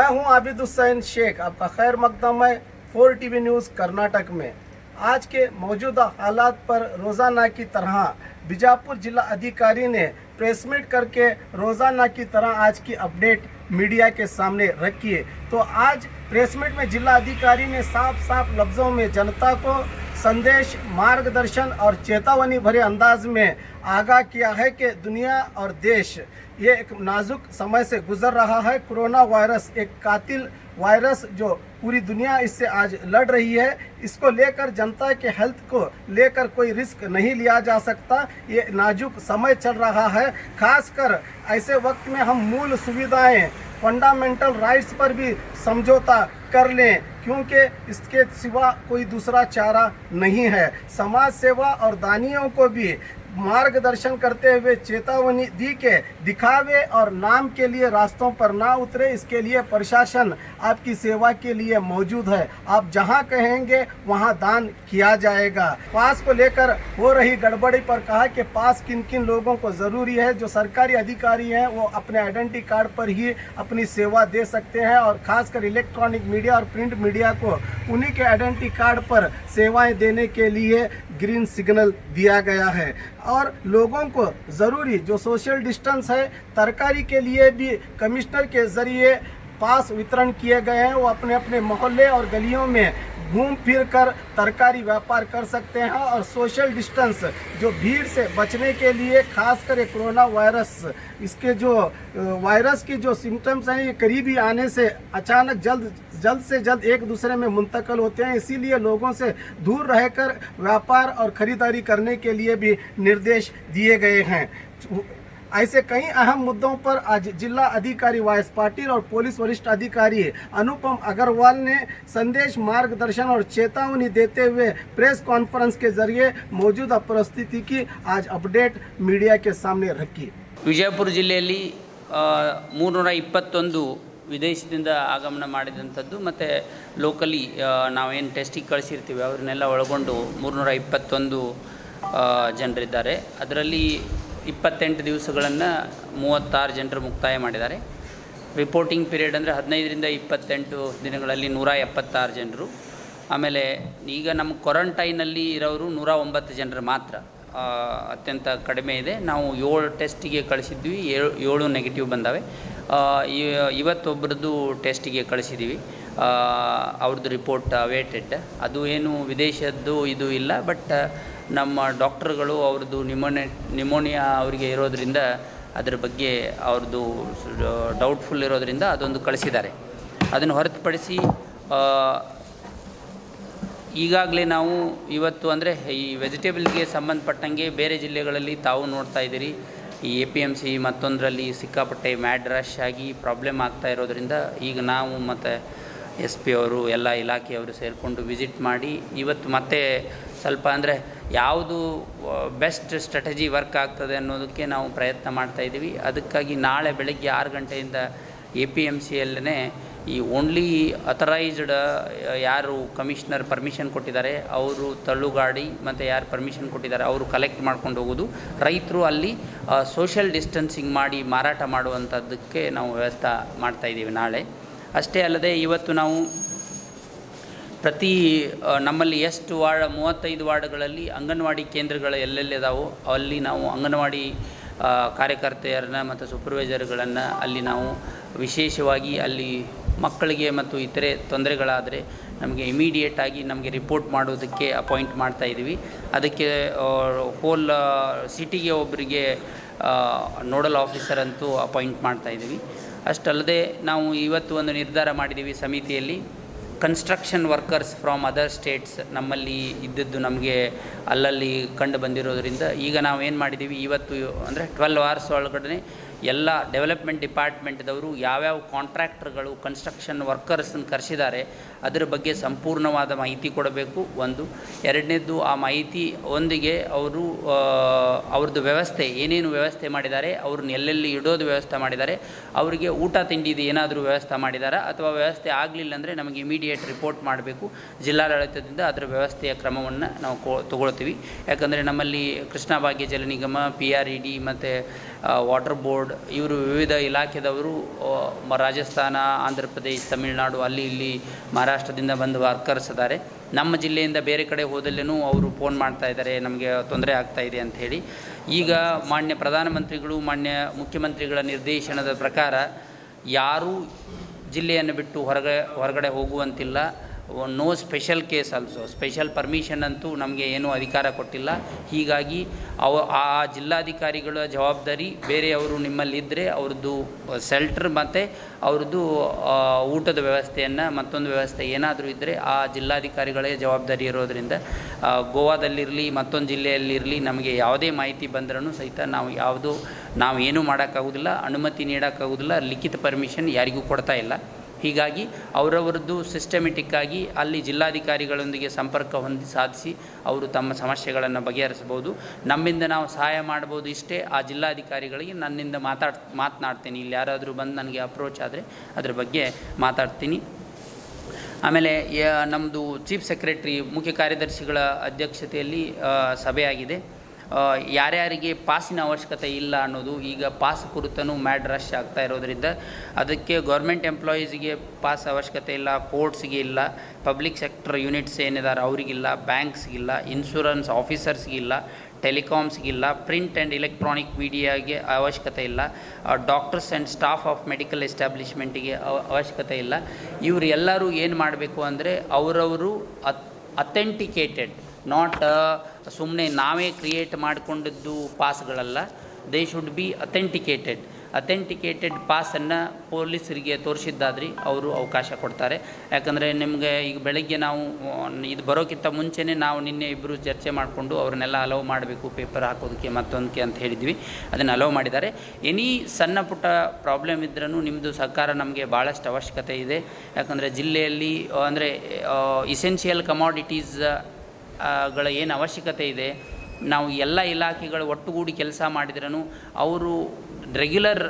हूं आबिद हुसैन शेख, आपका खैर मकदम है 4 टीवी न्यूज़ कर्नाटक में। आज के मौजूदा हालात पर रोज़ाना की तरह बीजापुर जिला अधिकारी ने प्रेस मीट करके रोज़ाना की तरह आज की अपडेट मीडिया के सामने रखी है। तो आज प्रेस मीट में जिला अधिकारी ने साफ साफ लफ्ज़ों में जनता को संदेश, मार्गदर्शन और चेतावनी भरे अंदाज में आगाह किया है कि दुनिया और देश ये एक नाजुक समय से गुजर रहा है। कोरोना वायरस एक कातिल वायरस जो पूरी दुनिया इससे आज लड़ रही है, इसको लेकर जनता के हेल्थ को लेकर कोई रिस्क नहीं लिया जा सकता। ये नाजुक समय चल रहा है, खासकर ऐसे वक्त में हम मूल सुविधाएं, फंडामेंटल राइट्स पर भी समझौता कर लें, क्योंकि इसके सिवा कोई दूसरा चारा नहीं है। समाज सेवा और दानियों को भी मार्गदर्शन करते हुए चेतावनी दी के दिखावे और नाम के लिए रास्तों पर ना उतरे। इसके लिए प्रशासन आपकी सेवा के लिए मौजूद है। आप जहां कहेंगे वहां दान किया जाएगा। पास को लेकर हो रही गड़बड़ी पर कहा कि पास किन किन लोगों को ज़रूरी है। जो सरकारी अधिकारी हैं वो अपने आइडेंटिटी कार्ड पर ही अपनी सेवा दे सकते हैं, और खासकर इलेक्ट्रॉनिक मीडिया और प्रिंट मीडिया को उन्हीं के आइडेंटिटी कार्ड पर सेवाएं देने के लिए ग्रीन सिग्नल दिया गया है। और लोगों को ज़रूरी जो सोशल डिस्टेंस है, तरकारी के लिए भी कमिश्नर के ज़रिए पास वितरण किए गए हैं। वो अपने अपने मोहल्ले और गलियों में घूम फिर कर तरकारी व्यापार कर सकते हैं। और सोशल डिस्टेंस जो भीड़ से बचने के लिए, खासकर कोरोना वायरस, इसके जो वायरस की जो सिम्टम्स हैं ये करीबी आने से अचानक जल्द से जल्द एक दूसरे में मुंतकिल होते हैं। इसीलिए लोगों से दूर रहकर व्यापार और ख़रीदारी करने के लिए भी निर्देश दिए गए हैं। ऐसे कई अहम मुद्दों पर आज जिला अधिकारी वाइस पाटिल और पुलिस वरिष्ठ अधिकारी अनुपम अग्रवाल ने संदेश, मार्गदर्शन और चेतावनी देते हुए प्रेस कॉन्फ्रेंस के जरिए मौजूदा परिस्थिति की आज अपडेट मीडिया के सामने रखी। ವಿಜಯಪುರ ಜಿಲ್ಲೆಯಲ್ಲಿ 321 ವಿದೇಶದಿಂದ ಆಗಮನ ಮಾಡಿದಂಥದ್ದು ಮತ್ತು ಲೋಕಲಿ ನಾವೇನು ಟೆಸ್ಟಿಗೆ ಕಳಿಸಿರ್ತೀವಿ ಅವ್ರನ್ನೆಲ್ಲ ಒಳಗೊಂಡು 321 ಜನರಿದ್ದಾರೆ. ಅದರಲ್ಲಿ 28 ದಿವಸಗಳನ್ನು 36 ಜನರು ಮುಕ್ತಾಯ ಮಾಡಿದ್ದಾರೆ. ರಿಪೋರ್ಟಿಂಗ್ ಪೀರಿಯಡ್ ಅಂದರೆ 15ರಿಂದ 28 ದಿನಗಳಲ್ಲಿ 176 ಜನರು. ಆಮೇಲೆ ಈಗ ನಮ್ಮ ಕ್ವಾರಂಟೈನಲ್ಲಿ ಇರೋರು 109 ಜನರು ಮಾತ್ರ, ಅತ್ಯಂತ ಕಡಿಮೆ ಇದೆ. ನಾವು 7 ಟೆಸ್ಟಿಗೆ ಕಳಿಸಿದ್ವಿ, 7 ನೆಗೆಟಿವ್ ಬಂದಾವೆ. ಇವತ್ತೊಬ್ಬರದ್ದು ಟೆಸ್ಟಿಗೆ ಕಳಿಸಿದ್ದೀವಿ, ಅವ್ರದ್ದು ರಿಪೋರ್ಟ್ ಅವೇಟೆಡ್. ಅದು ಏನು ವಿದೇಶದ್ದು ಇದು ಇಲ್ಲ, ಬಟ್ ನಮ್ಮ ಡಾಕ್ಟರ್ಗಳು ಅವ್ರದ್ದು ನಿಮೋನಿಯಾ ಅವರಿಗೆ ಇರೋದರಿಂದ ಅದರ ಬಗ್ಗೆ ಅವ್ರದ್ದು ಡೌಟ್ಫುಲ್ ಇರೋದರಿಂದ ಅದೊಂದು ಕಳಿಸಿದ್ದಾರೆ. ಅದನ್ನು ಹೊರತುಪಡಿಸಿ ಈಗಾಗಲೇ ನಾವು ಇವತ್ತು ಅಂದರೆ ಈ ವೆಜಿಟೇಬಲ್ಗೆ ಸಂಬಂಧಪಟ್ಟಂಗೆ ಬೇರೆ ಜಿಲ್ಲೆಗಳಲ್ಲಿ ತಾವು ನೋಡ್ತಾ ಇದ್ದೀರಿ, ಈ APMC ಮತ್ತೊಂದರಲ್ಲಿ ಸಿಕ್ಕಾಪಟ್ಟೆ ಮ್ಯಾಡ್ ರಶ್ ಆಗಿ ಪ್ರಾಬ್ಲಮ್ ಆಗ್ತಾ ಇರೋದರಿಂದ ಈಗ ನಾವು ಮತ್ತು SP ಅವರು ಎಲ್ಲ ಇಲಾಖೆಯವರು ಸೇರಿಕೊಂಡು ವಿಸಿಟ್ ಮಾಡಿ ಇವತ್ತು ಮತ್ತೆ ಸ್ವಲ್ಪ ಅಂದರೆ ಯಾವುದು ಬೆಸ್ಟ್ ಸ್ಟ್ರಾಟಜಿ ವರ್ಕ್ ಆಗ್ತದೆ ಅನ್ನೋದಕ್ಕೆ ನಾವು ಪ್ರಯತ್ನ ಮಾಡ್ತಾಯಿದ್ದೀವಿ. ಅದಕ್ಕಾಗಿ ನಾಳೆ ಬೆಳಗ್ಗೆ 6 ಗಂಟೆಯಿಂದ APMCಯಲ್ಲೇ ಈ ಓನ್ಲಿ ಅಥರೈಸ್ಡ್ ಯಾರು ಕಮಿಷನರ್ ಪರ್ಮಿಷನ್ ಕೊಟ್ಟಿದ್ದಾರೆ ಅವರು ತಳ್ಳುಗಾಡಿ ಮತ್ತು ಯಾರು ಪರ್ಮಿಷನ್ ಕೊಟ್ಟಿದ್ದಾರೆ ಅವರು ಕಲೆಕ್ಟ್ ಮಾಡ್ಕೊಂಡು ಹೋಗೋದು. ರೈತರು ಅಲ್ಲಿ ಸೋಷಿಯಲ್ ಡಿಸ್ಟೆನ್ಸಿಂಗ್ ಮಾಡಿ ಮಾರಾಟ ಮಾಡುವಂಥದ್ದಕ್ಕೆ ನಾವು ವ್ಯವಸ್ಥೆ ಮಾಡ್ತಾಯಿದ್ದೀವಿ ನಾಳೆ. ಅಷ್ಟೇ ಅಲ್ಲದೆ ಇವತ್ತು ನಾವು ಪ್ರತಿ ನಮ್ಮಲ್ಲಿ ಎಷ್ಟು 35 ವಾರ್ಡ್ಗಳಲ್ಲಿ ಅಂಗನವಾಡಿ ಕೇಂದ್ರಗಳು ಎಲ್ಲೆಲ್ಲಿದಾವೋ ಅಲ್ಲಿ ನಾವು ಅಂಗನವಾಡಿ ಕಾರ್ಯಕರ್ತೆಯರನ್ನ ಮತ್ತು ಸೂಪರ್ವೈಸರ್ಗಳನ್ನು ಅಲ್ಲಿ ನಾವು ವಿಶೇಷವಾಗಿ ಅಲ್ಲಿ ಮಕ್ಕಳಿಗೆ ಮತ್ತು ಇತರೆ ತೊಂದರೆಗಳಾದರೆ ನಮಗೆ ಇಮಿಡಿಯೇಟಾಗಿ ನಮಗೆ ರಿಪೋರ್ಟ್ ಮಾಡೋದಕ್ಕೆ ಅಪಾಯಿಂಟ್ ಮಾಡ್ತಾಯಿದ್ದೀವಿ. ಅದಕ್ಕೆ ಹೋಲ್ ಸಿಟಿಗೆ ಒಬ್ಬರಿಗೆ ನೋಡಲ್ ಆಫೀಸರ್ ಅಂತೂ ಅಪಾಯಿಂಟ್ ಮಾಡ್ತಾಯಿದ್ದೀವಿ. ಅಷ್ಟಲ್ಲದೆ ನಾವು ಇವತ್ತು ಒಂದು ನಿರ್ಧಾರ ಮಾಡಿದ್ದೀವಿ ಸಮಿತಿಯಲ್ಲಿ, construction workers from other States ನಮ್ಮಲ್ಲಿ ಇದ್ದದ್ದು ನಮಗೆ ಅಲ್ಲಲ್ಲಿ ಕಂಡು ಬಂದಿರೋದ್ರಿಂದ ಈಗ ನಾವು ಏನು ಮಾಡಿದ್ದೀವಿ, ಇವತ್ತು ಅಂದರೆ 12 hours ಒಳಗಡೆ ಎಲ್ಲ ಡೆವಲಪ್ಮೆಂಟ್ ಡಿಪಾರ್ಟ್ಮೆಂಟ್ದವರು ಯಾವ್ಯಾವ ಕಾಂಟ್ರಾಕ್ಟರ್ಗಳು ಕನ್ಸ್ಟ್ರಕ್ಷನ್ ವರ್ಕರ್ಸನ್ನು ಕರೆಸಿದ್ದಾರೆ ಅದರ ಬಗ್ಗೆ ಸಂಪೂರ್ಣವಾದ ಮಾಹಿತಿ ಕೊಡಬೇಕು. ಒಂದು. ಎರಡನೇದು, ಆ ಮಾಹಿತಿ ಒಂದಿಗೆ ಅವರು ಅವ್ರದ್ದು ವ್ಯವಸ್ಥೆ ಏನೇನು ವ್ಯವಸ್ಥೆ ಮಾಡಿದ್ದಾರೆ, ಅವ್ರನ್ನ ಎಲ್ಲೆಲ್ಲಿ ಇಡೋದು ವ್ಯವಸ್ಥೆ ಮಾಡಿದ್ದಾರೆ, ಅವರಿಗೆ ಊಟ ತಿಂಡಿದು ಏನಾದರೂ ವ್ಯವಸ್ಥೆ ಮಾಡಿದ್ದಾರೆ ಅಥವಾ ವ್ಯವಸ್ಥೆ ಆಗಲಿಲ್ಲ ಅಂದರೆ ನಮಗೆ ಇಮಿಡಿಯೇಟ್ ರಿಪೋರ್ಟ್ ಮಾಡಬೇಕು. ಜಿಲ್ಲಾಡಳಿತದಿಂದ ಅದರ ವ್ಯವಸ್ಥೆಯ ಕ್ರಮವನ್ನು ನಾವು ತಗೊಳ್ತೀವಿ. ಯಾಕಂದರೆ ನಮ್ಮಲ್ಲಿ ಕೃಷ್ಣ ಭಾಗ್ಯ ಜಲ ನಿಗಮ, PRED ಮತ್ತು ವಾಟರ್ ಬೋರ್ಡ್ ಇವರು ವಿವಿಧ ಇಲಾಖೆದವರು ರಾಜಸ್ಥಾನ, ಆಂಧ್ರ ಪ್ರದೇಶ್, ತಮಿಳುನಾಡು ಅಲ್ಲಿ ಇಲ್ಲಿ ಮಹಾರಾಷ್ಟ್ರದಿಂದ ಬಂದು ವರ್ಕರ್ಸ್ ಇದ್ದಾರೆ. ನಮ್ಮ ಜಿಲ್ಲೆಯಿಂದ ಬೇರೆ ಕಡೆ ಹೋದಲ್ಲೂ ಅವರು ಫೋನ್ ಮಾಡ್ತಾ ಇದ್ದಾರೆ, ನಮಗೆ ತೊಂದರೆ ಆಗ್ತಾ ಇದೆ ಅಂಥೇಳಿ. ಈಗ ಮಾನ್ಯ ಪ್ರಧಾನಮಂತ್ರಿಗಳು, ಮಾನ್ಯ ಮುಖ್ಯಮಂತ್ರಿಗಳ ನಿರ್ದೇಶನದ ಪ್ರಕಾರ ಯಾರೂ ಜಿಲ್ಲೆಯನ್ನು ಬಿಟ್ಟು ಹೊರಗಡೆ ಹೋಗುವಂತಿಲ್ಲ. No special case also, special permission ಅಂತೂ ನಮಗೆ ಏನೂ ಅಧಿಕಾರ ಕೊಟ್ಟಿಲ್ಲ. ಹೀಗಾಗಿ ಆ ಜಿಲ್ಲಾಧಿಕಾರಿಗಳ ಜವಾಬ್ದಾರಿ ಬೇರೆಯವರು ನಿಮ್ಮಲ್ಲಿದ್ದರೆ ಅವ್ರದ್ದು ಸೆಲ್ಟರ್ ಮತ್ತು ಅವ್ರದ್ದು ಊಟದ ವ್ಯವಸ್ಥೆಯನ್ನು, ಮತ್ತೊಂದು ವ್ಯವಸ್ಥೆ ಏನಾದರೂ ಇದ್ದರೆ ಆ ಜಿಲ್ಲಾಧಿಕಾರಿಗಳೇ ಜವಾಬ್ದಾರಿ ಇರೋದರಿಂದ ಗೋವಾದಲ್ಲಿರಲಿ ಮತ್ತೊಂದು ಜಿಲ್ಲೆಯಲ್ಲಿರಲಿ ನಮಗೆ ಯಾವುದೇ ಮಾಹಿತಿ ಬಂದ್ರೂ ಸಹಿತ ನಾವು ಏನೂ ಮಾಡೋಕ್ಕಾಗೋದಿಲ್ಲ, ಅನುಮತಿ ನೀಡೋಕ್ಕಾಗೋದಿಲ್ಲ, ಲಿಖಿತ ಪರ್ಮಿಷನ್ ಯಾರಿಗೂ ಕೊಡ್ತಾ ಇಲ್ಲ. ಹೀಗಾಗಿ ಅವರವರದ್ದು ಸಿಸ್ಟಮೆಟಿಕ್ಕಾಗಿ ಅಲ್ಲಿ ಜಿಲ್ಲಾಧಿಕಾರಿಗಳೊಂದಿಗೆ ಸಂಪರ್ಕ ಸಾಧಿಸಿ ಅವರು ತಮ್ಮ ಸಮಸ್ಯೆಗಳನ್ನು ಬಗೆಹರಿಸ್ಬೋದು. ನಮ್ಮಿಂದ ನಾವು ಸಹಾಯ ಮಾಡ್ಬೋದು ಇಷ್ಟೇ. ಆ ಜಿಲ್ಲಾಧಿಕಾರಿಗಳಿಗೆ ನನ್ನಿಂದ ಮಾತನಾಡ್ತೀನಿ. ಇಲ್ಲಿ ಯಾರಾದರೂ ಬಂದು ನನಗೆ ಅಪ್ರೋಚ್ ಆದರೆ ಅದ್ರ ಬಗ್ಗೆ ಮಾತಾಡ್ತೀನಿ. ಆಮೇಲೆ ನಮ್ಮದು ಚೀಫ್ ಸೆಕ್ರೆಟ್ರಿ, ಮುಖ್ಯ ಕಾರ್ಯದರ್ಶಿಗಳ ಅಧ್ಯಕ್ಷತೆಯಲ್ಲಿ ಸಭೆಯಾಗಿದೆ. ಯಾರ್ಯಾರಿಗೆ ಪಾಸಿನ ಅವಶ್ಯಕತೆ ಇಲ್ಲ ಅನ್ನೋದು, ಈಗ ಪಾಸ್ ಕುರಿತನೂ ಮ್ಯಾಡ್ ರಶ್ ಆಗ್ತಾ ಇರೋದರಿಂದ ಅದಕ್ಕೆ ಗೌರ್ಮೆಂಟ್ ಎಂಪ್ಲಾಯೀಸಿಗೆ ಪಾಸ್ ಅವಶ್ಯಕತೆ ಇಲ್ಲ, ಕೋರ್ಟ್ಸ್ಗೆ ಇಲ್ಲ, ಪಬ್ಲಿಕ್ ಸೆಕ್ಟರ್ ಯೂನಿಟ್ಸ್ ಏನಿದ್ದಾರೆ ಅವರಿಗಿಲ್ಲ, ಬ್ಯಾಂಕ್ಸ್ಗಿಲ್ಲ, ಇನ್ಶೂರೆನ್ಸ್ ಆಫೀಸರ್ಸ್ಗಿಲ್ಲ, ಟೆಲಿಕಾಮ್ಸ್ಗಿಲ್ಲ, ಪ್ರಿಂಟ್ ಆ್ಯಂಡ್ ಎಲೆಕ್ಟ್ರಾನಿಕ್ ಮೀಡಿಯಾಗೆ ಅವಶ್ಯಕತೆ ಇಲ್ಲ, doctors and staff of medical ಎಸ್ಟಾಬ್ಲಿಷ್ಮೆಂಟಿಗೆ ಅವಶ್ಯಕತೆ ಇಲ್ಲ. ಇವರು ಎಲ್ಲರೂ ಏನು ಮಾಡಬೇಕು ಅಂದರೆ ಅವರವರು ಅಥೆಂಟಿಕೇಟೆಡ್, ನಾಟ್ ಸುಮ್ಮನೆ ನಾವೇ ಕ್ರಿಯೇಟ್ ಮಾಡಿಕೊಂಡಿದ್ದು ಪಾಸ್ಗಳಲ್ಲ. ದೇ ಶುಡ್ ಬಿ ಅಥೆಂಟಿಕೇಟೆಡ್ ಪಾಸನ್ನು ಪೊಲೀಸರಿಗೆ ತೋರಿಸಿದ್ದಾದ್ರೆ ಅವರು ಅವಕಾಶ ಕೊಡ್ತಾರೆ. ಯಾಕಂದರೆ ನಿಮಗೆ ಈಗ ಬೆಳಗ್ಗೆ ನಾವು ಇದು ಬರೋಕ್ಕಿಂತ ಮುಂಚೆನೇ ನಾವು ನಿನ್ನೆ ಇಬ್ಬರು ಚರ್ಚೆ ಮಾಡಿಕೊಂಡು ಅವ್ರನ್ನೆಲ್ಲ ಅಲೋವ್ ಮಾಡಬೇಕು ಪೇಪರ್ ಹಾಕೋದಕ್ಕೆ ಮತ್ತೊಂದಕ್ಕೆ ಅಂತ ಹೇಳಿದ್ವಿ. ಅದನ್ನು ಅಲೋವ್ ಮಾಡಿದ್ದಾರೆ. ಎನಿ ಸಣ್ಣ ಪುಟ್ಟ ಪ್ರಾಬ್ಲಮ್ ಇದ್ರೂ ನಿಮ್ಮದು ಸಹಕಾರ ನಮಗೆ ಭಾಳಷ್ಟು ಅವಶ್ಯಕತೆ ಇದೆ. ಯಾಕಂದರೆ ಜಿಲ್ಲೆಯಲ್ಲಿ ಅಂದರೆ ಇಸೆನ್ಷಿಯಲ್ ಕಮಾಡಿಟೀಸ್ ಗಳ ಏನು ಅವಶ್ಯಕತೆ ಇದೆ, ನಾವು ಎಲ್ಲ ಇಲಾಖೆಗಳು ಒಟ್ಟುಗೂಡಿ ಕೆಲಸ ಮಾಡಿದ್ರೂ ಅವರು ರೆಗ್ಯುಲರ್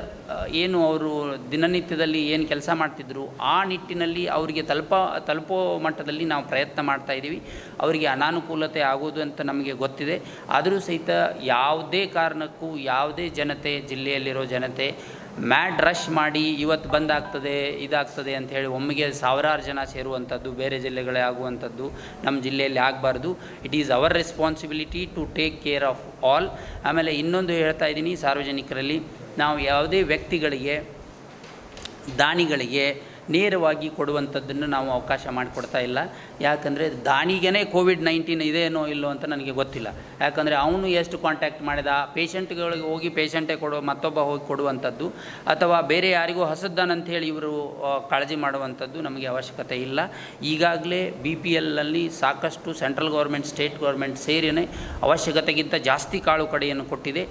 ಏನು ಅವರು ದಿನನಿತ್ಯದಲ್ಲಿ ಏನು ಕೆಲಸ ಮಾಡ್ತಿದ್ರು ಆ ನಿಟ್ಟಿನಲ್ಲಿ ಅವರಿಗೆ ತಲುಪೋ ಮಟ್ಟದಲ್ಲಿ ನಾವು ಪ್ರಯತ್ನ ಮಾಡ್ತಾಯಿದ್ದೀವಿ. ಅವರಿಗೆ ಅನಾನುಕೂಲತೆ ಆಗೋದು ಅಂತ ನಮಗೆ ಗೊತ್ತಿದೆ. ಆದರೂ ಸಹಿತ ಯಾವುದೇ ಕಾರಣಕ್ಕೂ ಯಾವುದೇ ಜನತೆ, ಜಿಲ್ಲೆಯಲ್ಲಿರೋ ಜನತೆ ಮ್ಯಾಡ್ ರಶ್ ಮಾಡಿ ಇವತ್ತು ಬಂದಾಗ್ತದೆ ಇದಾಗ್ತದೆ ಅಂಥೇಳಿ ಒಮ್ಮೆಗೆ ಸಾವಿರಾರು ಜನ ಸೇರುವಂಥದ್ದು, ಬೇರೆ ಜಿಲ್ಲೆಗಳೇ ಆಗುವಂಥದ್ದು ನಮ್ಮ ಜಿಲ್ಲೆಯಲ್ಲಿ ಆಗಬಾರ್ದು. It is our responsibility to take care of all. ಆಮೇಲೆ ಇನ್ನೊಂದು ಹೇಳ್ತಾ ಇದ್ದೀನಿ, ಸಾರ್ವಜನಿಕರಲ್ಲಿ ನಾವು ಯಾವುದೇ ವ್ಯಕ್ತಿಗಳಿಗೆ, ದಾನಿಗಳಿಗೆ ನೇರವಾಗಿ ಕೊಡುವಂಥದ್ದನ್ನು ನಾವು ಅವಕಾಶ ಮಾಡಿಕೊಡ್ತಾ ಇಲ್ಲ. ಯಾಕಂದರೆ ದಾನಿಗೇ ಕೋವಿಡ್-19 ಇದೇನೋ ಇಲ್ಲೋ ಅಂತ ನನಗೆ ಗೊತ್ತಿಲ್ಲ. ಯಾಕಂದರೆ ಅವನು ಎಷ್ಟು ಕಾಂಟ್ಯಾಕ್ಟ್ ಮಾಡಿದ, ಪೇಷಂಟ್ಗಳಿಗೆ ಹೋಗಿ ಪೇಷಂಟೇ ಮತ್ತೊಬ್ಬ ಹೋಗಿ ಕೊಡುವಂಥದ್ದು ಅಥವಾ ಬೇರೆ ಯಾರಿಗೂ ಹಸದ್ದಾನಂಥೇಳಿ ಇವರು ಕಾಳಜಿ ಮಾಡುವಂಥದ್ದು ನಮಗೆ ಅವಶ್ಯಕತೆ ಇಲ್ಲ. ಈಗಾಗಲೇ BPLನಲ್ಲಿ ಸಾಕಷ್ಟು ಸೆಂಟ್ರಲ್ ಗೌರ್ಮೆಂಟ್, ಸ್ಟೇಟ್ ಗೌರ್ಮೆಂಟ್ ಸೇರಿನೇ ಅವಶ್ಯಕತೆಗಿಂತ ಜಾಸ್ತಿ ಕಾಳು ಕಡೆಯನ್ನು ಕೊಟ್ಟಿದೆ.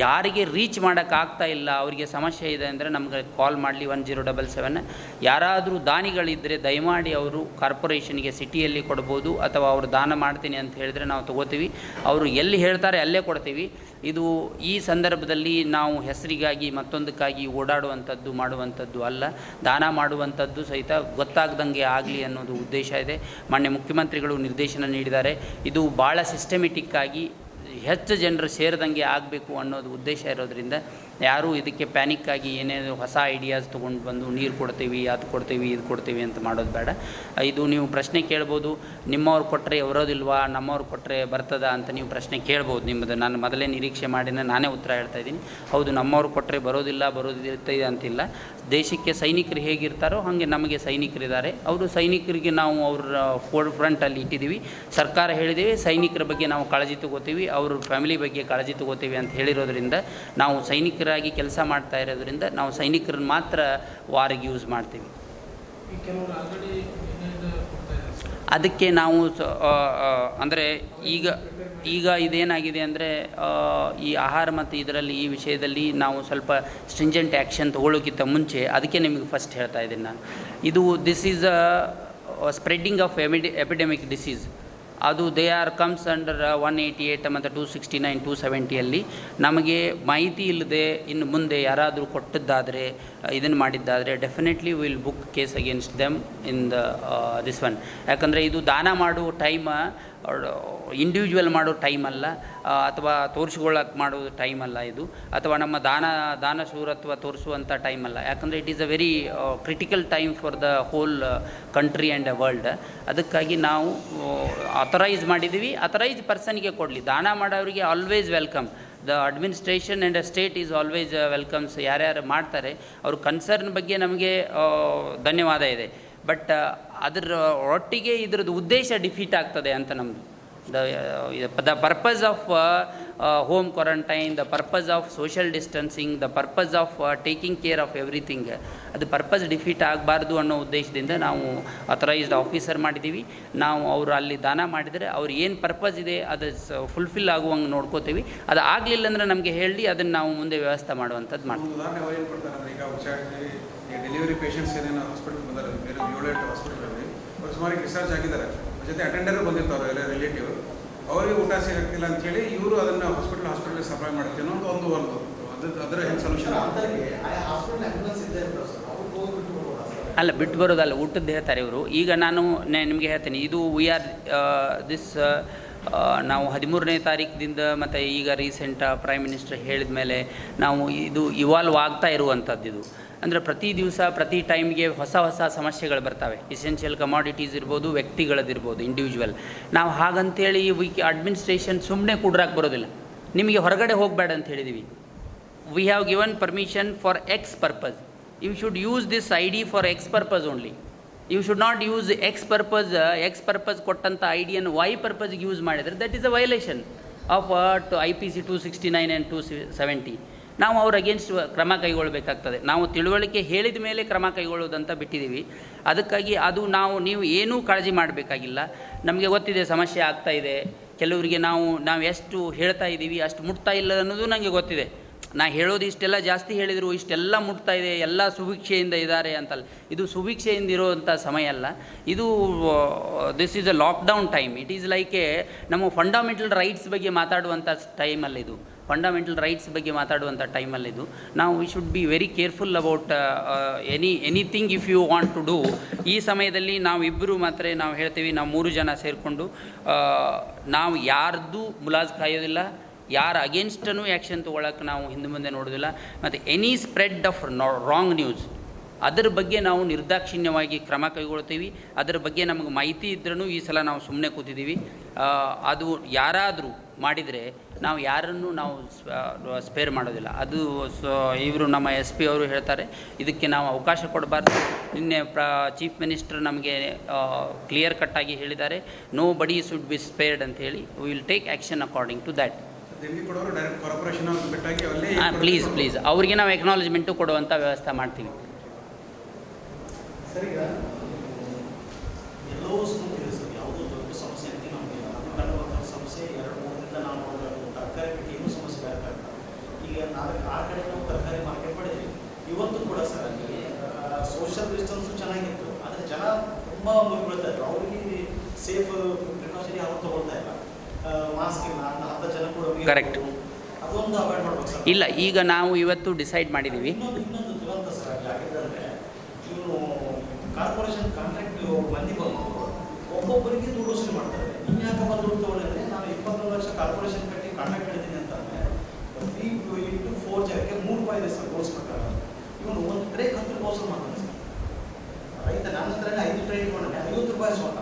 ಯಾರಿಗೆ ರೀಚ್ ಮಾಡೋಕ್ಕಾಗ್ತಾ ಇಲ್ಲ, ಅವರಿಗೆ ಸಮಸ್ಯೆ ಇದೆ ಅಂದರೆ ನಮಗೆ ಕಾಲ್ ಮಾಡಲಿ 1077. ಯಾರಾದರೂ ದಾನಿಗಳಿದ್ದರೆ ದಯಮಾಡಿ ಅವರು ಕಾರ್ಪೊರೇಷನ್ಗೆ ಸಿಟಿಯಲ್ಲಿ ಕೊಡ್ಬೋದು, ಅಥವಾ ಅವರು ದಾನ ಮಾಡ್ತೀನಿ ಅಂತ ಹೇಳಿದರೆ ನಾವು ತೊಗೋತೀವಿ. ಅವರು ಎಲ್ಲಿ ಹೇಳ್ತಾರೆ ಅಲ್ಲೇ ಕೊಡ್ತೀವಿ. ಇದು ಈ ಸಂದರ್ಭದಲ್ಲಿ ನಾವು ಹೆಸರಿಗಾಗಿ ಮತ್ತೊಂದಕ್ಕಾಗಿ ಓಡಾಡುವಂಥದ್ದು ಮಾಡುವಂಥದ್ದು ಅಲ್ಲ. ದಾನ ಮಾಡುವಂಥದ್ದು ಸಹಿತ ಗೊತ್ತಾಗ್ದಂಗೆ ಆಗಲಿ ಅನ್ನೋದು ಉದ್ದೇಶ ಇದೆ. ಮಾನ್ಯ ಮುಖ್ಯಮಂತ್ರಿಗಳು ನಿರ್ದೇಶನ ನೀಡಿದ್ದಾರೆ. ಇದು ಭಾಳ ಸಿಸ್ಟಮೆಟಿಕ್ಕಾಗಿ ಹೆಚ್ಚು ಜನರು ಸೇರಿದಂಗೆ ಆಗಬೇಕು ಅನ್ನೋದು ಉದ್ದೇಶ ಇರೋದರಿಂದ ಯಾರೂ ಇದಕ್ಕೆ ಪ್ಯಾನಿಕ್ಕಾಗಿ ಏನೇನು ಹೊಸ ಐಡಿಯಾಸ್ ತೊಗೊಂಡು ಬಂದು ನೀರು ಕೊಡ್ತೀವಿ, ಅದು ಕೊಡ್ತೀವಿ, ಇದು ಕೊಡ್ತೀವಿ ಅಂತ ಮಾಡೋದು ಬೇಡ. ಇದು ನೀವು ಪ್ರಶ್ನೆ ಕೇಳ್ಬೋದು, ನಿಮ್ಮವ್ರು ಕೊಟ್ಟರೆ ಬರೋದಿಲ್ವಾ, ನಮ್ಮವ್ರು ಕೊಟ್ಟರೆ ಬರ್ತದ ಅಂತ ನೀವು ಪ್ರಶ್ನೆ ಕೇಳ್ಬೋದು. ನಿಮ್ಮದು ನಾನು ಮೊದಲೇ ನಿರೀಕ್ಷೆ ಮಾಡಿನ ನಾನೇ ಉತ್ತರ ಹೇಳ್ತಾಯಿದ್ದೀನಿ. ಹೌದು, ನಮ್ಮವ್ರು ಕೊಟ್ಟರೆ ಬರೋದಿರ್ತದೆ ಅಂತಿಲ್ಲ. ದೇಶಕ್ಕೆ ಸೈನಿಕರು ಹೇಗಿರ್ತಾರೋ ಹಾಗೆ ನಮಗೆ ಸೈನಿಕರಿದ್ದಾರೆ. ಅವರು ಸೈನಿಕರಿಗೆ ನಾವು ಅವ್ರ ಫ್ರಂಟಲ್ಲಿ ಇಟ್ಟಿದ್ದೀವಿ. ಸರ್ಕಾರ ಹೇಳಿದ್ದೀವಿ ಸೈನಿಕರ ಬಗ್ಗೆ ನಾವು ಕಾಳಜಿ ತಗೋತೀವಿ, ಅವ್ರ ಫ್ಯಾಮಿಲಿ ಬಗ್ಗೆ ಕಾಳಜಿ ತಗೋತೀವಿ ಅಂತ ಹೇಳಿರೋದ್ರಿಂದ ನಾವು ಸೈನಿಕರಾಗಿ ಕೆಲಸ ಮಾಡ್ತಾ ಇರೋದ್ರಿಂದ ನಾವು ಸೈನಿಕರನ್ನ ಮಾತ್ರ ವಾರಿಗೆ ಯೂಸ್ ಮಾಡ್ತೀವಿ. ಅದಕ್ಕೆ ನಾವು ಅಂದರೆ ಈಗ ಇದೇನಾಗಿದೆ ಅಂದರೆ ಈ ಆಹಾರ ಮತ್ತು ಇದರಲ್ಲಿ ಈ ವಿಷಯದಲ್ಲಿ ನಾವು ಸ್ವಲ್ಪ ಸ್ಟ್ರಿಂಜೆಂಟ್ ಆ್ಯಕ್ಷನ್ ತೊಗೊಳ್ಳೋಕ್ಕಿಂತ ಮುಂಚೆ ಅದಕ್ಕೆ ನಿಮಗೆ ಫಸ್ಟ್ ಹೇಳ್ತಾ ಇದ್ದೀನಿ ನಾನು. ಇದು this is spreading of epidemic disease. ಅದು ದೇ ಆರ್ ಕಮ್ಸ್ ಅಂಡರ್ 188 ಮತ್ತು 269, 270 ನಮಗೆ ಮಾಹಿತಿ ಇಲ್ಲದೆ ಇನ್ನು ಮುಂದೆ ಯಾರಾದರೂ ಕೊಟ್ಟದ್ದಾದರೆ ಇದನ್ನು ಮಾಡಿದ್ದಾದರೆ definitely will book case against them in this one. ಯಾಕಂದರೆ ಇದು ದಾನ ಮಾಡುವ ಟೈಮ್ ಇಂಡಿವಿಜುವಲ್ ಮಾಡೋ ಟೈಮ್ ಅಲ್ಲ, ಅಥವಾ ತೋರಿಸ್ಕೊಳ್ಳೋಕೆ ಮಾಡೋದು ಟೈಮ್ ಅಲ್ಲ ಇದು, ಅಥವಾ ನಮ್ಮ ದಾನಶೂರತ್ವ ತೋರಿಸುವಂಥ ಟೈಮ್ ಅಲ್ಲ. ಯಾಕಂದರೆ it is a very critical time for the whole country and world. ಅದಕ್ಕಾಗಿ ನಾವು ಅಥರೈಸ್ ಮಾಡಿದ್ದೀವಿ. ಅಥರೈಸ್ ಪರ್ಸನ್ಗೆ ಕೊಡಲಿ, ದಾನ ಮಾಡೋರಿಗೆ always welcome. The administration and state is always welcomes. ಯಾರ್ಯಾರು ಮಾಡ್ತಾರೆ ಅವ್ರ ಕನ್ಸರ್ನ್ ಬಗ್ಗೆ ನಮಗೆ ಧನ್ಯವಾದ ಇದೆ. ಬಟ್ ಅದರ ಒಟ್ಟಿಗೆ ಇದ್ರದ್ದು ಉದ್ದೇಶ ಡಿಫೀಟ್ ಆಗ್ತದೆ ಅಂತ ನಮ್ಮದು. The purpose of home quarantine, the purpose of social distancing, the purpose of taking care of everything, ಅದು ಪರ್ಪಸ್ ಡಿಫೀಟ್ ಆಗಬಾರ್ದು ಅನ್ನೋ ಉದ್ದೇಶದಿಂದ ನಾವು ಅಥರೈಸ್ಡ್ ಆಫೀಸರ್ ಮಾಡಿದ್ದೀವಿ. ನಾವು ಅವರು ಅಲ್ಲಿ ದಾನ ಮಾಡಿದರೆ ಅವ್ರು ಏನು ಪರ್ಪಸ್ ಇದೆ ಅದು ಫುಲ್ಫಿಲ್ ಆಗುವಂಗೆ ನೋಡ್ಕೋತೀವಿ. ಅದು ಆಗಲಿಲ್ಲ ಅಂದರೆ ನಮಗೆ ಹೇಳಿ ಅದನ್ನು ನಾವು ಮುಂದೆ ವ್ಯವಸ್ಥೆ ಮಾಡುವಂಥದ್ದು ಮಾಡ್ತೀವಿ. ಡೆಲಿವರಿ ಪೇಷಂಟ್ಸ್ ಏನೇನು ಹಾಸ್ಪಿಟಲ್ ಬಂದಾರೆ, ಬೇರೆ 7-8 ಹಾಸ್ಪಿಟಲಲ್ಲಿ ಅವ್ರು ಸುಮಾರು ಡಿಸ್ಚಾರ್ಜ್ ಆಗಿದ್ದಾರೆ. ಜೊತೆ ಅಟೆಂಡರು ಬಂದಿರ್ತಾರೆ ಎಲ್ಲ ರಿಲೇಟಿವ್. ಅವರಿಗೆ ಊಟ ಸಿಗ್ತಿಲ್ಲ ಅಂತೇಳಿ ಇವರು ಅದನ್ನು ಹಾಸ್ಪಿಟಲ್ಗೆ ಸಪ್ಲೈ ಮಾಡ್ತೀವಿ ಅನ್ನೋದು ಅದರ ಹೆಂಗೆ ಸೊಲ್ಯೂಷನ್ ಅಲ್ಲ, ಬಿಟ್ಟು ಬರೋದಲ್ಲ, ಊಟದ್ದು ಹೇಳ್ತಾರೆ ಇವರು. ಈಗ ನಾನು ನಿಮಗೆ ಹೇಳ್ತೀನಿ, ಇದು ವಿ ಆರ್ ದಿಸ್ ನಾವು 13ನೇ ತಾರೀಕಿನಿಂದ ಮತ್ತು ಈಗ ರೀಸೆಂಟ್ ಪ್ರೈಮ್ ಮಿನಿಸ್ಟರ್ ಹೇಳಿದ ಮೇಲೆ ನಾವು ಇದು ಇವಾಲ್ವ್ ಆಗ್ತಾ ಇರುವಂಥದ್ದು. ಇದು ಅಂದರೆ ಪ್ರತಿ ದಿವಸ ಪ್ರತಿ ಟೈಮ್ಗೆ ಹೊಸ ಸಮಸ್ಯೆಗಳು ಬರ್ತವೆ. ಎಸೆನ್ಷಿಯಲ್ ಕಮಾಡಿಟೀಸ್ ಇರ್ಬೋದು, ವ್ಯಕ್ತಿಗಳದಿರ್ಬೋದು, ಇಂಡಿವಿಜುವಲ್. ನಾವು ಹಾಗಂತೇಳಿ ಅಡ್ಮಿನಿಸ್ಟ್ರೇಷನ್ ಸುಮ್ಮನೆ ಕೂಡ್ರಾಕ್ ಬರೋದಿಲ್ಲ. ನಿಮಗೆ ಹೊರಗಡೆ ಹೋಗಬೇಡ ಅಂತ ಹೇಳಿದ್ದೀವಿ. We have given permission for X purpose. You should use this ID for X purpose only. You should not use X purpose ಕೊಟ್ಟಂಥ ಐಡಿಯನ್ನು ವೈ ಪರ್ಪಸ್ಗೆ ಯೂಸ್ ಮಾಡಿದರೆ that is a violation of IPC 269 and 270. ನಾವು ಅವ್ರ against ಕ್ರಮ ಕೈಗೊಳ್ಳಬೇಕಾಗ್ತದೆ. ನಾವು ತಿಳುವಳಿಕೆ ಹೇಳಿದ ಮೇಲೆ ಕ್ರಮ ಕೈಗೊಳ್ಳೋದಂತ ಬಿಟ್ಟಿದ್ದೀವಿ. ಅದಕ್ಕಾಗಿ ನೀವು ಏನೂ ಕಾಳಜಿ ಮಾಡಬೇಕಾಗಿಲ್ಲ. ನಮಗೆ ಗೊತ್ತಿದೆ ಸಮಸ್ಯೆ ಆಗ್ತಾಯಿದೆ. ಕೆಲವರಿಗೆ ನಾವು ಎಷ್ಟು ಹೇಳ್ತಾ ಇದ್ದೀವಿ ಅಷ್ಟು ಮುಟ್ತಾ ಇಲ್ಲ ಅನ್ನೋದು ನನಗೆ ಗೊತ್ತಿದೆ. ನಾ ಹೇಳೋದು ಇಷ್ಟೆಲ್ಲ ಜಾಸ್ತಿ ಹೇಳಿದರು, ಇಷ್ಟೆಲ್ಲ ಮುಟ್ತಾ ಇದೆ, ಎಲ್ಲ ಸುಭಿಕ್ಷೆಯಿಂದ ಇದ್ದಾರೆ ಅಂತಲ್ಲ. ಇದು ಸುಭಿಕ್ಷೆಯಿಂದ ಇರೋವಂಥ ಸಮಯ ಅಲ್ಲ. ಇದು this is a lockdown time. It is like ನಮ್ಮ ಫಂಡಮೆಂಟಲ್ ರೈಟ್ಸ್ ಬಗ್ಗೆ ಮಾತಾಡುವಂಥ ಟೈಮಲ್ಲಿದು. ಫಂಡಮೆಂಟಲ್ ರೈಟ್ಸ್ ಬಗ್ಗೆ ಮಾತಾಡುವಂಥ ಟೈಮಲ್ಲಿದು. ನಾವು we should be very careful about anything if you want to do. ಈ ಸಮಯದಲ್ಲಿ ನಾವಿಬ್ಬರು ಮಾತ್ರ ನಾವು ಹೇಳ್ತೀವಿ, ನಾವು 3 ಜನ ಸೇರಿಕೊಂಡು ನಾವು ಯಾರ್ದು ಮುಲಾಜ್ ಕಾಯೋದಿಲ್ಲ, ಯಾರ ಅಗೇನ್ಸ್ಟನ್ನು ಆ್ಯಕ್ಷನ್ ತೊಗೊಳಕ್ಕೆ ನಾವು ಹಿಂದೆ ಮುಂದೆ ನೋಡೋದಿಲ್ಲ. ಮತ್ತು any spread of wrong news ಅದರ ಬಗ್ಗೆ ನಾವು ನಿರ್ದಾಕ್ಷಿಣ್ಯವಾಗಿ ಕ್ರಮ ಕೈಗೊಳ್ತೀವಿ. ಅದರ ಬಗ್ಗೆ ನಮಗೆ ಮಾಹಿತಿ ಇದ್ರೂ ಈ ಸಲ ನಾವು ಸುಮ್ಮನೆ ಕೂತಿದ್ದೀವಿ. ಅದು ಯಾರಾದರೂ ಮಾಡಿದರೆ ನಾವು ಯಾರನ್ನು ನಾವು ಸ್ಪೇರ್ ಮಾಡೋದಿಲ್ಲ. ಅದು ಇವರು ನಮ್ಮ SP ಅವರು ಹೇಳ್ತಾರೆ, ಇದಕ್ಕೆ ನಾವು ಅವಕಾಶ ಕೊಡಬಾರ್ದು. ನಿನ್ನೆ ಚೀಫ್ ಮಿನಿಸ್ಟರ್ ನಮಗೆ ಕ್ಲಿಯರ್ ಕಟ್ಟಾಗಿ ಹೇಳಿದ್ದಾರೆ, ನೋ ಬಡಿ ಶುಡ್ ಬಿ ಸ್ಪೇರ್ಡ್ ಅಂತ ಹೇಳಿ. We will take action according to that. Please ಅವರಿಗೆ ನಾವು ಎಕ್ನಾಲಜ್ಮೆಂಟು ಕೊಡುವಂಥ ವ್ಯವಸ್ಥೆ ಮಾಡ್ತೀವಿ. ಸರ್, ಈಗ ಎಲ್ಲವೂ ಇದೆ ಸರ್, ಯಾವುದೋ ದೊಡ್ಡ ಸಮಸ್ಯೆ ಅಂತ ನಮಗೆ ಕಂಡುವಂಥ ಸಮಸ್ಯೆ 2-3 ದಿನದಿಂದ ನಾವು ತರಕಾರಿ ಏನೂ ಸಮಸ್ಯೆ ಬೇಕಾಗ್ತದೆ. ಈಗ ನಾಳೆ ಆ ಕಡೆ ನಾವು ತರಕಾರಿ ಮಾರ್ಕೆಟ್ ಮಾಡಿದ್ವಿ. ಇವತ್ತು ಕೂಡ ಸರ್ ಅಲ್ಲಿ ಸೋಷಿಯಲ್ ಡಿಸ್ಟೆನ್ಸು ಚೆನ್ನಾಗಿತ್ತು, ಆದರೆ ಜನ ತುಂಬ ಮುಗಿಬೀಳ್ತಾ ಇದ್ರು. ಅವರಿಗೆ ಸೇಫ್ ಪ್ರಿಕಾಷನ್ ಯಾರು ತೊಗೊಳ್ತಾ ಇಲ್ಲ. ಮಾಸ್ಕ್ ಇಲ್ಲ, 10 ಜನ ಕೂಡ ಕರೆಕ್ಟ್, ಅದೊಂದು ಅವಾಯ್ಡ್ ಮಾಡ್ಬೇಕು ಸರ್. ಇಲ್ಲ, ಈಗ ನಾವು ಇವತ್ತು ಡಿಸೈಡ್ ಮಾಡಿದ್ದೀವಿ. ಇನ್ನೊಂದು ದುರಂತ ಸರ್ ಅಲ್ಲಿ ಆಗಿದ್ದಂದರೆ, ಇವನು ಕಾರ್ಪೊರೇಷನ್ ಕಾಂಟ್ರಾಕ್ಟ್ ಮಂದಿ ಬಂದು ಒಬ್ಬೊಬ್ಬರಿಗೆ ದುಡ್ಡು ವಸೂಲಿ ಮಾಡ್ತಾರೆ. ಇನ್ಯಾಕಪ್ಪ ದುಡ್ಡು ತೊಗೊಂಡಿದ್ರೆ, ನಾನು 21 ಲಕ್ಷ ಕಾರ್ಪೊರೇಷನ್ ಕಟ್ಟಿ ಕಾಂಟ್ರಾಕ್ಟ್ ಹಿಡಿತೀನಿ ಅಂತಂದರೆ 3 into 4 ಜನಕ್ಕೆ 3 ರೂಪಾಯಿ ಇದೆ ಸರ್ ಗೋಲ್ಸ್ ಪ್ರಕಾರ. ಇವನು ಒಂದು ಟ್ರೇ 10 ರೂಪಾಯಿ ವಸೂಲು ಮಾಡ್ತಾನೆ ಸರ್. ರೈತ ನನ್ನ ಹತ್ರ 5 ಟ್ರೇ ಇಟ್ಕೊಂಡೆ 50 ರೂಪಾಯಿ ಸೋಟ.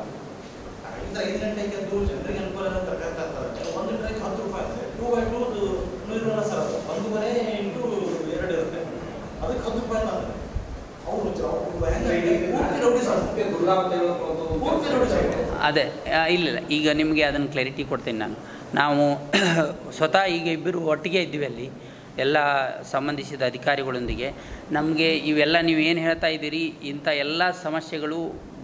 ರೈತ 5 ಗಂಟೆಗೆ ಎದ್ದು ಜನರಿಗೆ ಅನುಕೂಲ ತರಕಾರಿ ತರ್ತಾರೆ. ಒಂದು ಟ್ರೈಗೆ 10 ರೂಪಾಯಿ ಇದೆ. 2/2 100 ಸರ್, ಅದು 1.5 into 2 ಇರುತ್ತೆ. ಅದಕ್ಕೆ 10 ರೂಪಾಯಿ ತಂದರೆ ಅದೇ ಇಲ್ಲ, ಈಗ ನಿಮಗೆ ಅದನ್ನು ಕ್ಲಾರಿಟಿ ಕೊಡ್ತೀನಿ ನಾವು ಸ್ವತಃ ಈಗ ಇಬ್ಬರು ಒಟ್ಟಿಗೆ ಇದ್ದೀವಿ ಅಲ್ಲಿ ಎಲ್ಲ ಸಂಬಂಧಿಸಿದ ಅಧಿಕಾರಿಗಳೊಂದಿಗೆ. ನಮಗೆ ಇವೆಲ್ಲ ನೀವು ಏನು ಹೇಳ್ತಾ ಇದ್ದೀರಿ, ಇಂಥ ಎಲ್ಲ ಸಮಸ್ಯೆಗಳು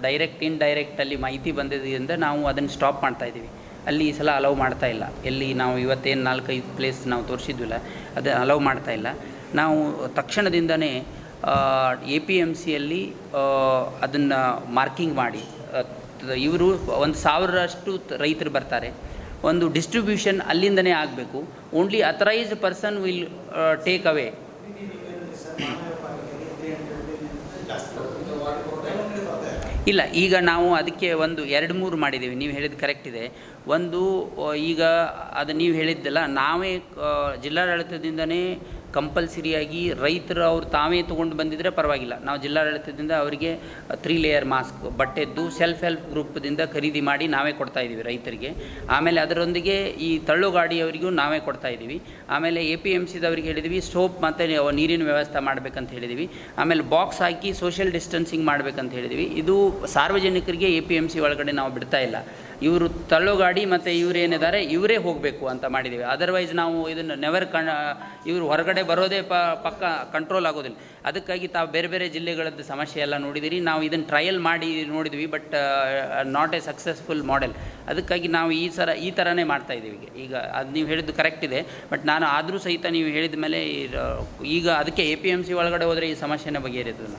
ಡೈರೆಕ್ಟ್ ಇಂಡೈರೆಕ್ಟಲ್ಲಿ ಮಾಹಿತಿ ಬಂದಿದ್ದರಿಂದ ನಾವು ಅದನ್ನು ಸ್ಟಾಪ್ ಮಾಡ್ತಾಯಿದ್ದೀವಿ. ಅಲ್ಲಿ ಈ ಸಲ ಅಲೌ ಮಾಡ್ತಾಯಿಲ್ಲ. ಎಲ್ಲಿ ನಾವು ಇವತ್ತೇನು 4-5 ಪ್ಲೇಸ್ ನಾವು ತೋರಿಸಿದ್ವಿಲ್ಲ, ಅದು ಅಲೌ ಮಾಡ್ತಾಯಿಲ್ಲ. ನಾವು ತಕ್ಷಣದಿಂದನೇ APMCಯಲ್ಲಿ ಅದನ್ನು ಮಾರ್ಕಿಂಗ್ ಮಾಡಿ, ಇವರು 1,000ರಷ್ಟು ರೈತರು ಬರ್ತಾರೆ, ಒಂದು ಡಿಸ್ಟ್ರಿಬ್ಯೂಷನ್ ಅಲ್ಲಿಂದನೇ ಆಗಬೇಕು. Only authorised person will take away. ಇಲ್ಲ, ಈಗ ನಾವು ಅದಕ್ಕೆ ಒಂದು 2-3 ಮಾಡಿದ್ದೀವಿ. ನೀವು ಹೇಳಿದ್ದು ಕರೆಕ್ಟ್ ಇದೆ. ಒಂದು ಈಗ ಅದು ನೀವು ಹೇಳಿದ್ದಲ್ಲ, ನಾವೇ ಜಿಲ್ಲಾಡಳಿತದಿಂದನೇ ಕಂಪಲ್ಸರಿಯಾಗಿ ರೈತರು ಅವ್ರು ತಾವೇ ತೊಗೊಂಡು ಬಂದಿದ್ದರೆ ಪರವಾಗಿಲ್ಲ. ನಾವು ಜಿಲ್ಲಾಡಳಿತದಿಂದ ಅವರಿಗೆ 3 ಲೇಯರ್ ಮಾಸ್ಕ್ ಬಟ್ಟೆದ್ದು ಸೆಲ್ಫ್ ಹೆಲ್ಪ್ ಗ್ರೂಪ್ದಿಂದ ಖರೀದಿ ಮಾಡಿ ನಾವೇ ಕೊಡ್ತಾಯಿದ್ದೀವಿ ರೈತರಿಗೆ. ಆಮೇಲೆ ಅದರೊಂದಿಗೆ ಈ ತಳ್ಳುಗಾಡಿಯವರಿಗೂ ನಾವೇ ಕೊಡ್ತಾಯಿದ್ದೀವಿ. ಆಮೇಲೆ APMCದವ್ರಿಗೆ ಹೇಳಿದ್ವಿ ಸೋಪ್ ಮತ್ತು ನೀರಿನ ವ್ಯವಸ್ಥೆ ಮಾಡಬೇಕಂತ ಹೇಳಿದ್ವಿ. ಆಮೇಲೆ ಬಾಕ್ಸ್ ಹಾಕಿ ಸೋಷಿಯಲ್ ಡಿಸ್ಟೆನ್ಸಿಂಗ್ ಮಾಡಬೇಕಂತ ಹೇಳಿದ್ವಿ. ಇದು ಸಾರ್ವಜನಿಕರಿಗೆ APMC ಒಳಗಡೆ ನಾವು ಬಿಡ್ತಾ ಇಲ್ಲ. ಇವರು ತಳ್ಳುಗಾಡಿ ಮತ್ತು ಇವರೇನಿದ್ದಾರೆ ಇವರೇ ಹೋಗಬೇಕು ಅಂತ ಮಾಡಿದ್ದೀವಿ. ಅದರ್ವೈಸ್ ನಾವು ಇದನ್ನು ಇವರು ಹೊರಗಡೆ ಬರೋದೇ ಪಕ್ಕ ಕಂಟ್ರೋಲ್ ಆಗೋದಿಲ್ಲ. ಅದಕ್ಕಾಗಿ ತಾವು ಬೇರೆ ಬೇರೆ ಜಿಲ್ಲೆಗಳದ್ದು ಸಮಸ್ಯೆ ಎಲ್ಲ ನೋಡಿದಿರಿ. ನಾವು ಇದನ್ನು ಟ್ರಯಲ್ ಮಾಡಿ ನೋಡಿದ್ವಿ, but not A successful model. ಅದಕ್ಕಾಗಿ ನಾವು ಈ ಥರನೇ ಮಾಡ್ತಾಯಿದ್ದೀವಿ. ಈಗ ಅದು ನೀವು ಹೇಳಿದ್ದು ಕರೆಕ್ಟ್ ಇದೆ, ಬಟ್ ನಾನು ಆದರೂ ಸಹಿತ ನೀವು ಹೇಳಿದ ಮೇಲೆ ಈಗ ಅದಕ್ಕೆ APMC ಒಳಗಡೆ ಹೋದರೆ ಈ ಸಮಸ್ಯೆನೇ ಬಗೆಹರಿಯೋದಿಲ್ಲ.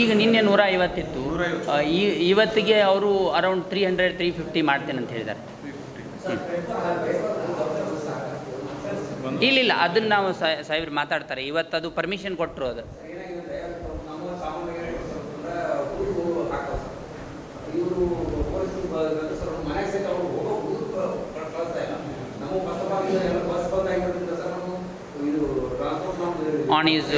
ಈಗ ನಿನ್ನೆ 150 ಇತ್ತು. ಇವತ್ತಿಗೆ ಅವರು ಅರೌಂಡ್ 300-350 ಮಾಡ್ತೇನೆ ಅಂತ ಹೇಳಿದ್ದಾರೆ. ಇಲ್ಲ, ಅದನ್ನು ನಾವು ಸಾಹೇಬ್ರು ಮಾತಾಡ್ತಾರೆ. ಇವತ್ತು ಅದು ಪರ್ಮಿಷನ್ ಕೊಟ್ಟರು. ಅದು ಆನ್ ಈಸ್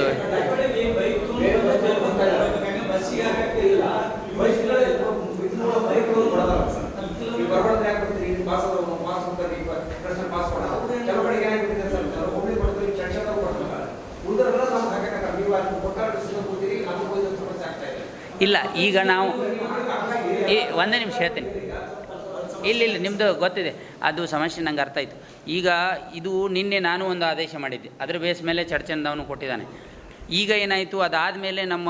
ಇಲ್ಲ. ಈಗ ನಾವು ಒಂದೇ ನಿಮಿಷ ಹೇಳ್ತೀನಿ. ಇಲ್ಲ, ನಿಮ್ಮದು ಗೊತ್ತಿದೆ ಅದು ಸಮಸ್ಯೆ, ನಂಗೆ ಅರ್ಥ ಆಯಿತು. ಈಗ ಇದು ನಿನ್ನೆ ನಾನು ಒಂದು ಆದೇಶ ಮಾಡಿದ್ದೆ, ಅದರ ಬೇಸ್ ಮೇಲೆ ಚರ್ಚೆಂದವನು ಕೊಟ್ಟಿದ್ದಾನೆ. ಈಗ ಏನಾಯಿತು, ಅದಾದಮೇಲೆ ನಮ್ಮ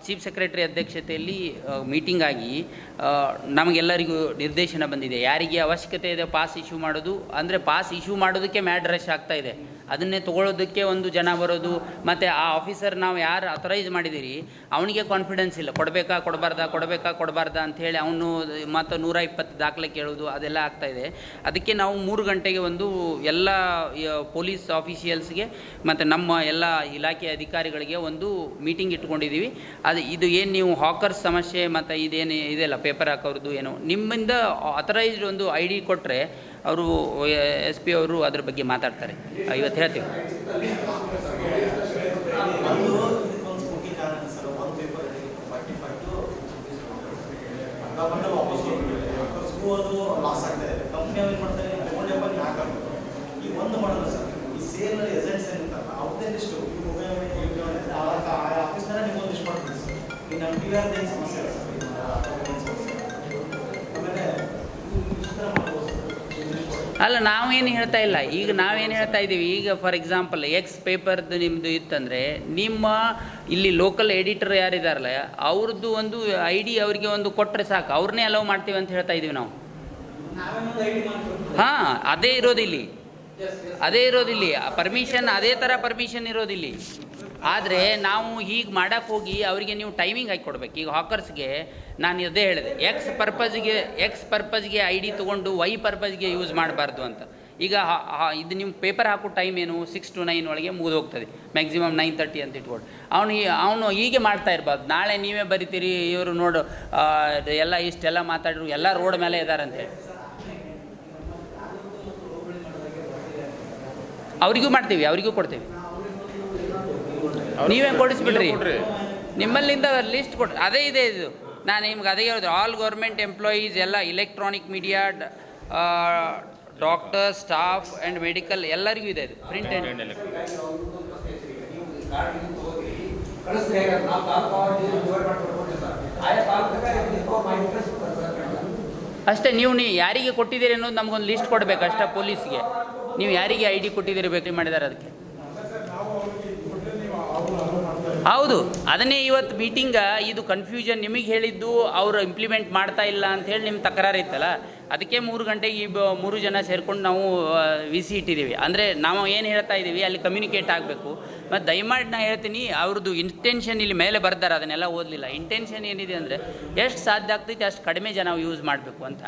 ಚೀಫ್ ಸೆಕ್ರೆಟರಿ ಅಧ್ಯಕ್ಷತೆಯಲ್ಲಿ ಮೀಟಿಂಗ್ ಆಗಿ ನಮಗೆಲ್ಲರಿಗೂ ನಿರ್ದೇಶನ ಬಂದಿದೆ. ಯಾರಿಗೆ ಅವಶ್ಯಕತೆ ಇದೆ ಪಾಸ್ ಇಶ್ಯೂ ಮಾಡೋದು, ಅಂದರೆ ಪಾಸ್ ಇಶ್ಯೂ ಮಾಡೋದಕ್ಕೆ ಮ್ಯಾಡ್ ರಶ್ ಆಗ್ತಾಯಿದೆ. ಅದನ್ನೇ ತೊಗೊಳೋದಕ್ಕೆ ಒಂದು ಜನ ಬರೋದು, ಮತ್ತು ಆ ಆಫೀಸರ್ ನಾವು ಯಾರು ಅಥರೈಸ್ ಮಾಡಿದ್ದೀರಿ ಅವನಿಗೆ ಕಾನ್ಫಿಡೆನ್ಸ್ ಇಲ್ಲ, ಕೊಡಬಾರ್ದಾ ಅಂಥೇಳಿ ಅವನು ಮತ್ತು 120 ದಾಖಲೆ ಕೇಳೋದು, ಅದೆಲ್ಲ ಆಗ್ತಾಯಿದೆ. ಅದಕ್ಕೆ ನಾವು 3 ಗಂಟೆಗೆ ಒಂದು ಎಲ್ಲ ಪೊಲೀಸ್ ಆಫೀಷಿಯಲ್ಸ್ಗೆ ಮತ್ತು ನಮ್ಮ ಎಲ್ಲ ಇಲಾಖೆ ಅಧಿಕಾರಿಗಳಿಗೆ ಒಂದು ಮೀಟಿಂಗ್ ಇಟ್ಕೊಂಡಿದ್ದೀವಿ. ಇದು ಏನು ನೀವು ಹಾಕರ್ಸ್ ಸಮಸ್ಯೆ ಮತ್ತು ಇದೇನು ಇದೆಲ್ಲ ಪೇಪರ್ ಹಾಕೋರ್ದು ಏನೋ ನಿಮ್ಮಿಂದ ಅಥರೈಸ್ಡ್ ಒಂದು ID ಕೊಟ್ಟರೆ ಅವರು SP ಅವರು ಅದ್ರ ಬಗ್ಗೆ ಮಾತಾಡ್ತಾರೆ. ಇವತ್ತು ಹೇಳ್ತೀವಿ. ಅಲ್ಲ, ನಾವೇನು ಹೇಳ್ತಾ ಇಲ್ಲ. ಈಗ ನಾವೇನು ಹೇಳ್ತಾ ಇದ್ದೀವಿ, ಈಗ ಫಾರ್ ಎಕ್ಸಾಂಪಲ್ ಎಕ್ಸ್ ಪೇಪರ್ದು ನಿಮ್ಮದು ಇತ್ತಂದರೆ ನಿಮ್ಮ ಇಲ್ಲಿ ಲೋಕಲ್ ಎಡಿಟರ್ ಯಾರಿದಾರಲ್ಲ ಅವ್ರದ್ದು ಒಂದು ID ಅವರಿಗೆ ಒಂದು ಕೊಟ್ಟರೆ ಸಾಕು, ಅವ್ರನ್ನೇ ಅಲೌ ಮಾಡ್ತೀವಿ ಅಂತ ಹೇಳ್ತಾ ಇದ್ದೀವಿ ನಾವು. ಹಾಂ, ಅದೇ ಇರೋದಿಲ್ಲಿ ಪರ್ಮಿಷನ್, ಅದೇ ಥರ ಪರ್ಮಿಷನ್ ಇರೋದಿಲ್ಲಿ. ಆದರೆ ನಾವು ಹೀಗೆ ಮಾಡೋಕ್ಕೆ ಹೋಗಿ ಅವರಿಗೆ ನೀವು ಟೈಮಿಂಗ್ ಹಾಕಿ ಕೊಡ್ಬೇಕು. ಈಗ ಹಾಕರ್ಸ್ಗೆ ನಾನು ಅದೇ ಹೇಳಿದೆ, ಎಕ್ಸ್ ಪರ್ಪಸ್ಗೆ ID ತೊಗೊಂಡು Y ಪರ್ಪಸ್ಗೆ ಯೂಸ್ ಮಾಡಬಾರ್ದು ಅಂತ. ಈಗ ಇದು ನಿಮ್ಮ ಪೇಪರ್ ಹಾಕೋ ಟೈಮ್ ಏನು 6 to 9 ಒಳಗೆ ಮುಗಿದು ಹೋಗ್ತದೆ, ಮ್ಯಾಕ್ಸಿಮಮ್ 9:30 ಅಂತ ಇಟ್ಕೊಂಡು ಅವನು ಹೀಗೆ ಮಾಡ್ತಾ ಇರ್ಬಾರ್ದು. ನಾಳೆ ನೀವೇ ಬರಿತೀರಿ, ಇವರು ನೋಡು ಎಲ್ಲ ಇಷ್ಟೆಲ್ಲ ಮಾತಾಡಿದ್ರು ಎಲ್ಲ ರೋಡ್ ಮೇಲೆ ಇದ್ದಾರಂತೇಳಿ ಅವರಿಗೂ ಮಾಡ್ತೀವಿ, ಅವರಿಗೂ ಕೊಡ್ತೀವಿ. ನೀವೇ ಕೊಡಿಸ್ಬಿಡ್ರಿ, ನಿಮ್ಮಲ್ಲಿಂದ ಲಿಸ್ಟ್ ಕೊಡ್ರಿ. ಅದೇ ಇದೆ ಇದು, ನಾನು ನಿಮ್ಗೆ ಅದೇ ಹೇಳಿದೆ. ಆಲ್ ಗೌರ್ಮೆಂಟ್ ಎಂಪ್ಲಾಯೀಸ್ ಎಲ್ಲ electronic media, doctor, staff and medical ಎಲ್ಲರಿಗೂ ಇದೆ ಇದು ಪ್ರಿಂಟ್ ಆ್ಯಂಡ್ ಅಷ್ಟೇ. ನೀವು ಯಾರಿಗೆ ಕೊಟ್ಟಿದ್ದೀರಿ ಅನ್ನೋದು ನಮಗೊಂದು ಲಿಸ್ಟ್ ಕೊಡಬೇಕು ಅಷ್ಟೇ ಪೊಲೀಸ್ಗೆ. ನೀವು ಯಾರಿಗೆ ID ಕೊಟ್ಟಿದ್ದೀರಿ ಬೇಕರಿ ಮಾಡಿದ್ದಾರೆ ಅದಕ್ಕೆ. ಹೌದು, ಅದನ್ನೇ ಇವತ್ತು ಮೀಟಿಂಗ ಇದು ಕನ್ಫ್ಯೂಷನ್ ನಿಮಗೆ ಹೇಳಿದ್ದು ಅವರು ಇಂಪ್ಲಿಮೆಂಟ್ ಮಾಡ್ತಾ ಇಲ್ಲ ಅಂಥೇಳಿ ನಿಮ್ಮ ತಕರಾರು ಇತ್ತಲ್ಲ, ಅದಕ್ಕೆ 3 ಗಂಟೆಗೆ 3 ಜನ ಸೇರ್ಕೊಂಡು ನಾವು VC ಇಟ್ಟಿದ್ದೀವಿ. ಅಂದರೆ ನಾವು ಏನು ಹೇಳ್ತಾ ಇದ್ದೀವಿ ಅಲ್ಲಿ ಕಮ್ಯುನಿಕೇಟ್ ಆಗಬೇಕು. ಮತ್ತು ದಯಮಾಡಿ ನಾನು ಹೇಳ್ತೀನಿ, ಅವ್ರದ್ದು ಇಂಟೆನ್ಷನ್ ಇಲ್ಲಿ ಮೇಲೆ ಬರ್ತಾರೆ, ಅದನ್ನೆಲ್ಲ ಓದಲಿಲ್ಲ. ಇಂಟೆನ್ಷನ್ ಏನಿದೆ ಅಂದರೆ ಎಷ್ಟು ಸಾಧ್ಯ ಆಗ್ತೈತೆ ಅಷ್ಟು ಕಡಿಮೆ ಜನ ಯೂಸ್ ಮಾಡಬೇಕು ಅಂತ.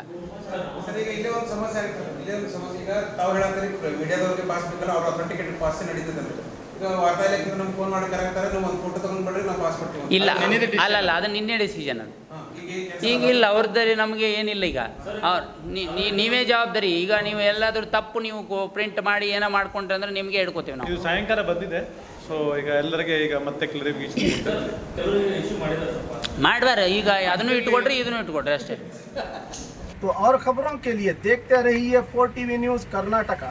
ಈಗ ಇಲ್ಲೇ ಒಂದು ಸಮಸ್ಯೆ ಆಯ್ತು. ಈಗ ತಾವು ಹೇಳತ್ತೀರಿ ಮೀಡಿಯಾದವ್ರಿಗೆ ಪಾಸ್ ಬೇಕಲ್ಲ, ಅವ್ರು ಅಥೆಂಟಿಕೇಟೆಡ್ ಪಾಸ್ ನಡೀತದೆ ಅಂತ. ಈಗ ವಾರ್ತಾ ಇಲಾಖೆ ನಮ್ಗೆ ಫೋನ್ ಮಾಡಿ ಕರೆಕ್ತಾರೆ, ನೀವು ಒಂದು ಫೋಟೋ ತೊಗೊಂಡ್ಬಿಡ್ರಿ, ನಾವು ಪಾಸ್ಪೋರ್ಟ್ ಇಲ್ಲ ಅಲ್ಲಲ್ಲ ಅದು ನಿನ್ನೆ ಡಿಸಿಷನ್ ಅದು. ಈಗ ಇಲ್ಲ ಅವ್ರದ್ದಲ್ಲಿ ನಮಗೆ ಏನಿಲ್ಲ. ಈಗ ನೀವೇ ಜವಾಬ್ದಾರಿ. ಈಗ ನೀವು ಎಲ್ಲಾದರೂ ತಪ್ಪು ನೀವು ಪ್ರಿಂಟ್ ಮಾಡಿ ಏನೋ ಮಾಡ್ಕೊಂಡ್ರೆ ಅಂದ್ರೆ ನಿಮಗೆ ಹಿಡ್ಕೋತೀವಿ ನಾವು. ಇದು ಸಾಯಂಕಾಲ ಬಂದಿದೆ. ಸೊ ಈಗ ಎಲ್ಲರಿಗೆ ಈಗ ಮತ್ತೆ ಕ್ಲಾರಿಫಿಕೇಶನ್ ಮಾಡ್ಬಾರ. ಈಗ ಅದನ್ನು ಇಟ್ಕೊಡ್ರಿ ಇದನ್ನು ಇಟ್ಕೊಡ್ರಿ ಅಷ್ಟೇ. तो और खबरों के लिए देखते रहिए 4 TV न्यूज़ कर्नाटका।